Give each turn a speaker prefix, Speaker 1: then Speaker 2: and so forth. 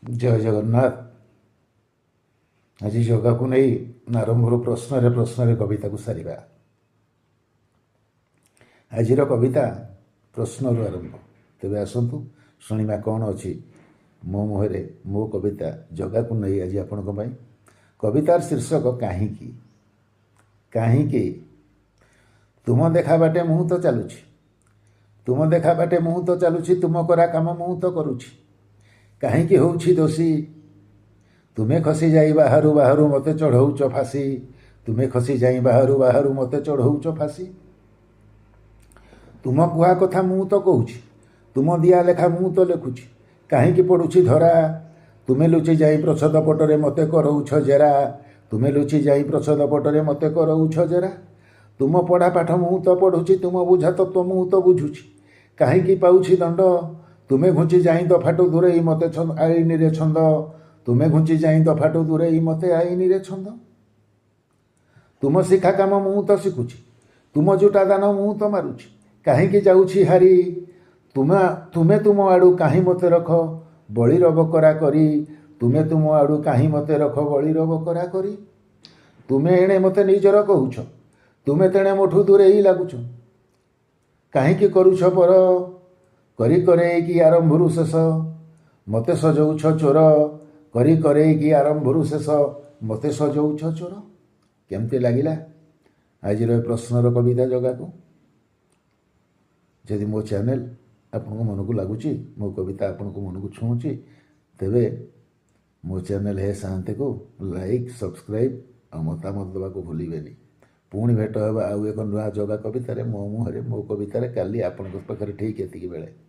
Speaker 1: जय जगन्नाथ। आज जगह को नहीं आरंभ प्रश्न कविता को सारिबा। आजिर कविता प्रश्न आरंभ। तेबे आसतु शुणा कौन अच्छी मो मुहरे मो कविता जगह को नहीं आज आपण कवितार शीर्षक कहीं कहीं तुम देखा बाटे मुँह तो चलुची, तुम देखा बाटे मुँह तो चलुची, तुम करा काम मुँह तो करुची, कहीं होउछि दोषी तुम्हें खसी जाई बाहरु बाहरु मते चढ़ौच फांसी, तुम्हें खसी जाई बाहरु बाहरु मते चढ़ौच फांसी। तुम कुहा कथा मुँह तो कहूछि, तुम दिया लेखा मुँह तो लिखुछि, कहीं पड़ुछि धरा, तुम्हें लुचि जाई प्रच्छद पटरे मते करौछ जेरा, तुम्हें लुचि जाई प्रच्छद पटरे मते करौछ जेरा। तुम पढ़ा पाठ मुँह तो पढ़ुछि, तुम बुझा तत्व मुँह तो बुझुछि, कहीं पाउछि दंड, तुम्हें घुंची जाई दफाटू दूरे मते आईन रे छंद, तुम्हें घुंची जाई दफाटू दूरे मते आईन रे छंद। तुम शिखा काम मुँह तो शिखुछि, तुम जुटा दान मुँह तो मारुछि, कहीं जाऊछि हारी, तुम्हें तुम आड़ू कहीं मते रख बलिर बकरा करी, तुम्हें तुम आड़ू कहीं मते रख बलिर बकरा करी। तुम्हें एणे मते निजर कहूछ, तुम्हें तेणे मोठू दूरे ही लागुछ, कहीं करुछ पर करी करे कि आरंभरू शेष, मते सजौछ चोर, करी करे कि आरंभरू शेष, मते सजौछ चोर। केमती लगिला आज प्रश्नर कविता जगह को? जदि मो चैनल आपन मन को लगुच, मो कविता आपन को मन को छुँची, तेबे मो चैनल है शांति को लाइक सब्सक्राइब और मतामत देवा को भूलिबेनी। पुणी भेट होगा आउ एक नुआ जगह कवितार मो मुहरे मो कवितार काली आपन पाखे ठीक एतिकी बेले।